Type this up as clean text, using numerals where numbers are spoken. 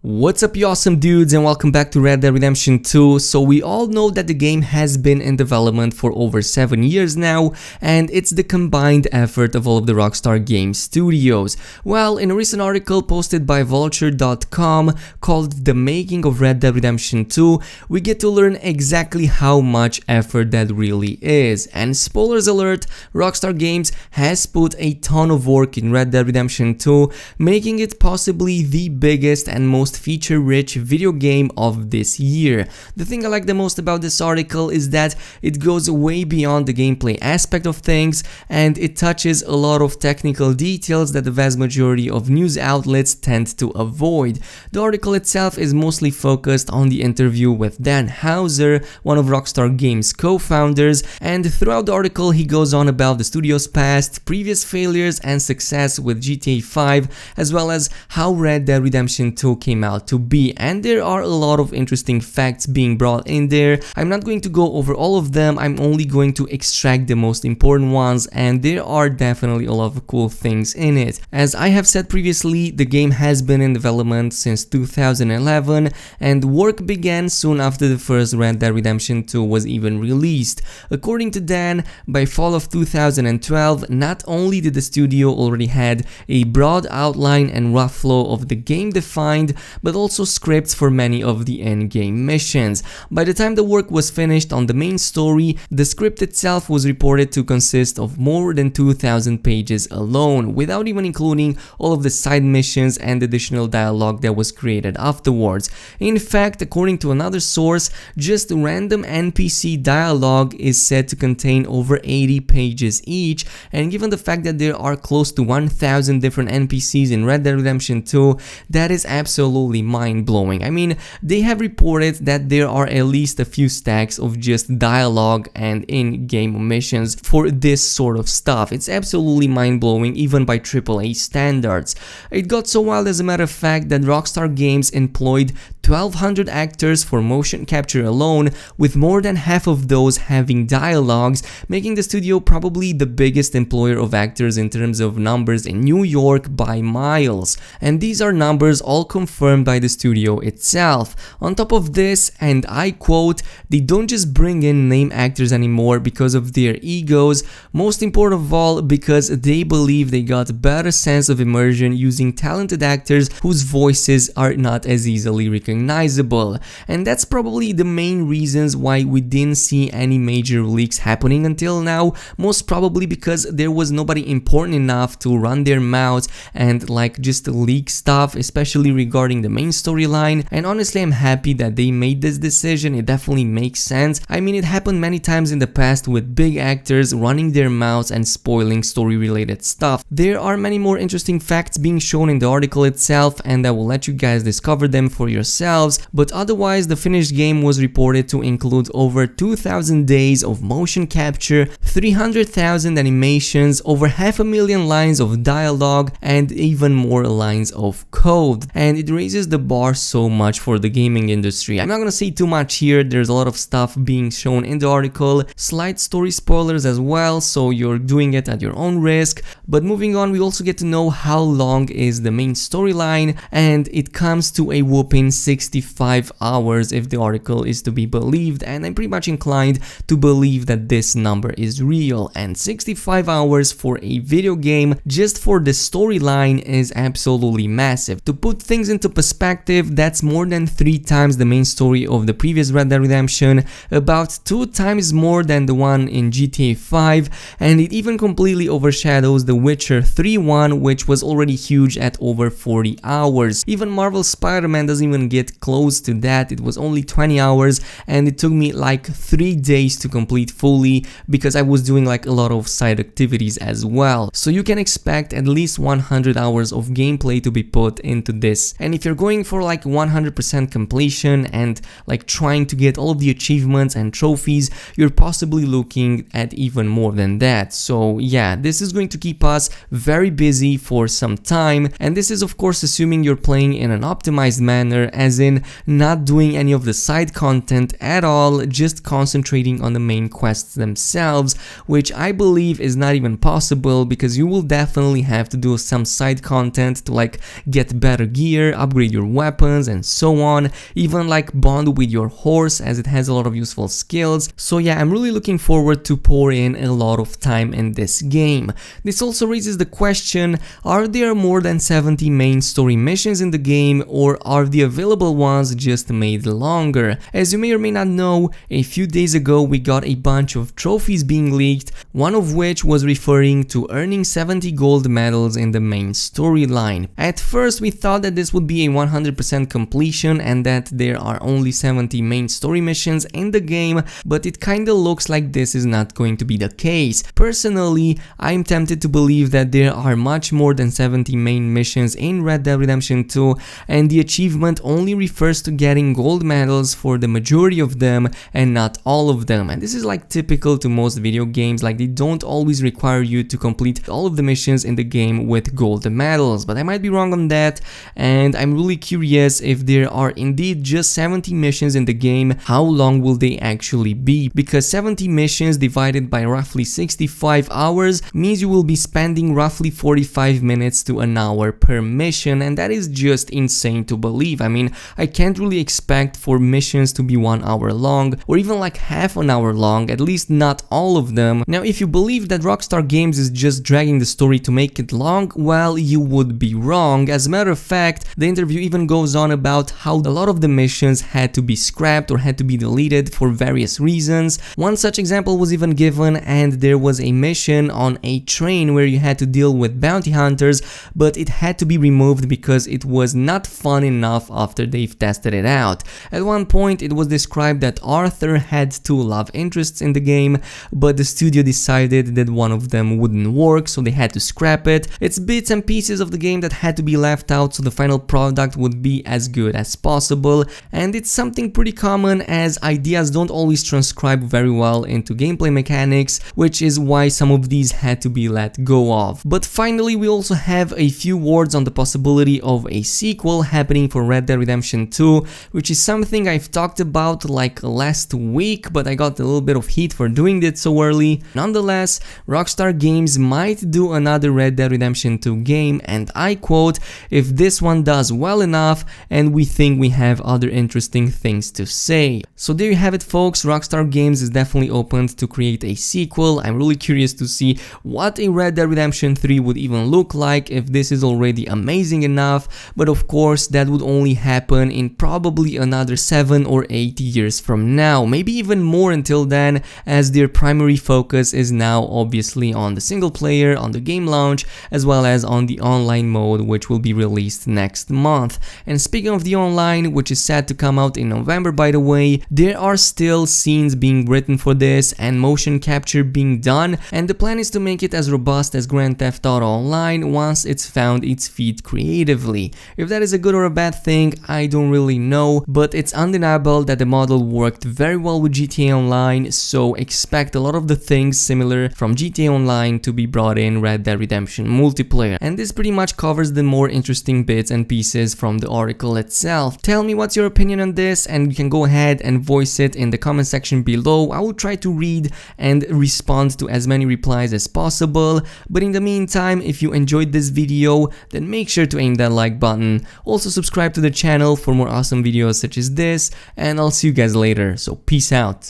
What's up, you awesome dudes, and welcome back to Red Dead Redemption 2. So we all know that the game has been in development for over 7 years now, and it's the combined effort of all of the Rockstar Games studios. Well, in a recent article posted by Vulture.com called The Making of Red Dead Redemption 2, we get to learn exactly how much effort that really is. And spoilers alert, Rockstar Games has put a ton of work in Red Dead Redemption 2, making it possibly the biggest and most feature-rich video game of this year. The thing I like the most about this article is that it goes way beyond the gameplay aspect of things, and it touches a lot of technical details that the vast majority of news outlets tend to avoid. The article itself is mostly focused on the interview with Dan Houser, one of Rockstar Games co-founders, and throughout the article he goes on about the studio's past, previous failures and success with GTA 5, as well as how Red Dead Redemption 2 came out to be, and there are a lot of interesting facts being brought in there. I'm not going to go over all of them, I'm only going to extract the most important ones, and there are definitely a lot of cool things in it. As I have said previously, the game has been in development since 2011, and work began soon after the first Red Dead Redemption 2 was even released. According to Dan, by fall of 2012, not only did the studio already had a broad outline and rough flow of the game defined, but also scripts for many of the end-game missions. By the time the work was finished on the main story, the script itself was reported to consist of more than 2,000 pages alone, without even including all of the side missions and additional dialogue that was created afterwards. In fact, according to another source, just random NPC dialogue is said to contain over 80 pages each, and given the fact that there are close to 1,000 different NPCs in Red Dead Redemption 2, that is absolutely mind-blowing. I mean, they have reported that there are at least a few stacks of just dialogue and in-game missions for this sort of stuff. It's absolutely mind-blowing even by AAA standards. It got so wild, as a matter of fact, that Rockstar Games employed 1,200 actors for motion capture alone, with more than half of those having dialogues, making the studio probably the biggest employer of actors in terms of numbers in New York by miles. And these are numbers all confirmed by the studio itself. On top of this, and I quote, "They don't just bring in name actors anymore because of their egos, most important of all because they believe they got a better sense of immersion using talented actors whose voices are not as easily recognizable." And that's probably the main reasons why we didn't see any major leaks happening until now, most probably because there was nobody important enough to run their mouths and like just leak stuff, especially regarding the main storyline. And honestly, I'm happy that they made this decision. It definitely makes sense. I mean, it happened many times in the past with big actors running their mouths and spoiling story related stuff. There are many more interesting facts being shown in the article itself, and I will let you guys discover them for yourselves, but otherwise the finished game was reported to include over 2,000 days of motion capture, 300,000 animations, over 500,000 lines of dialogue, and even more lines of code. And it raises the bar so much for the gaming industry. I'm not gonna say too much here, there's a lot of stuff being shown in the article, slight story spoilers as well, so you're doing it at your own risk. But moving on, we also get to know how long is the main storyline, and it comes to a whooping 65 hours if the article is to be believed, and I'm pretty much inclined to believe that this number is real. And 65 hours for a video game just for the storyline is absolutely massive. To put things into perspective, that's more than 3 times the main story of the previous Red Dead Redemption, about 2 times more than the one in GTA 5, and it even completely overshadows The Witcher 3 one, which was already huge at over 40 hours. Even Marvel's Spider-Man doesn't even get close to that. It was only 20 hours, and it took me like 3 days to complete fully because I was doing like a lot of side activities as well. So you can expect at least 100 hours of gameplay to be put into this. And if you're going for like 100% completion and like trying to get all of the achievements and trophies, you're possibly looking at even more than that. So yeah, this is going to keep us very busy for some time, and this is of course assuming you're playing in an optimized manner, as as in not doing any of the side content at all, just concentrating on the main quests themselves, which I believe is not even possible because you will definitely have to do some side content to like get better gear, upgrade your weapons and so on, even like bond with your horse as it has a lot of useful skills. So yeah, I'm really looking forward to pour in a lot of time in this game. This also raises the question, are there more than 70 main story missions in the game, or are the available ones just made longer? As you may or may not know, a few days ago we got a bunch of trophies being leaked, one of which was referring to earning 70 gold medals in the main storyline. At first we thought that this would be a 100% completion and that there are only 70 main story missions in the game, but it kinda looks like this is not going to be the case. Personally, I'm tempted to believe that there are much more than 70 main missions in Red Dead Redemption 2, and the achievement only refers to getting gold medals for the majority of them and not all of them. And this is like typical to most video games, like they don't always require you to complete all of the missions in the game with gold medals, but I might be wrong on that, and I'm really curious if there are indeed just 70 missions in the game, how long will they actually be? Because 70 missions divided by roughly 65 hours means you will be spending roughly 45 minutes to an hour per mission, and that is just insane to believe. I mean, I can't really expect for missions to be 1 hour long or even like half an hour long, at least not all of them. Now, if you believe that Rockstar Games is just dragging the story to make it long, well, you would be wrong. As a matter of fact, the interview even goes on about how a lot of the missions had to be scrapped or had to be deleted for various reasons. One such example was even given, and there was a mission on a train where you had to deal with bounty hunters, but it had to be removed because it was not fun enough after they've tested it out. At one point it was described that Arthur had 2 love interests in the game, but the studio decided that one of them wouldn't work, so they had to scrap it. It's bits and pieces of the game that had to be left out so the final product would be as good as possible, and it's something pretty common as ideas don't always transcribe very well into gameplay mechanics, which is why some of these had to be let go of. But finally, we also have a few words on the possibility of a sequel happening for Red Dead Redemption 2, which is something I've talked about like last week, but I got a little bit of heat for doing it so early. Nonetheless, Rockstar Games might do another Red Dead Redemption 2 game, and I quote, "if this one does well enough and we think we have other interesting things to say." So there you have it, folks. Rockstar Games is definitely open to create a sequel. I'm really curious to see what a Red Dead Redemption 3 would even look like if this is already amazing enough, but of course that would only happen in probably another 7 or 8 years from now, maybe even more until then, as their primary focus is now obviously on the single player, on the game launch, as well as on the online mode, which will be released next month. And speaking of the online, which is set to come out in November by the way, there are still scenes being written for this and motion capture being done, and the plan is to make it as robust as Grand Theft Auto Online once it's found its feet creatively. If that is a good or a bad thing, I don't really know, but it's undeniable that the model worked very well with GTA Online, so expect a lot of the things similar from GTA Online to be brought in Red Dead Redemption multiplayer. And this pretty much covers the more interesting bits and pieces from the article itself. Tell me what's your opinion on this, and you can go ahead and voice it in the comment section below. I will try to read and respond to as many replies as possible, but in the meantime, if you enjoyed this video, then make sure to aim that like button. Also subscribe to the channel for more awesome videos such as this, and I'll see you guys later, so peace out.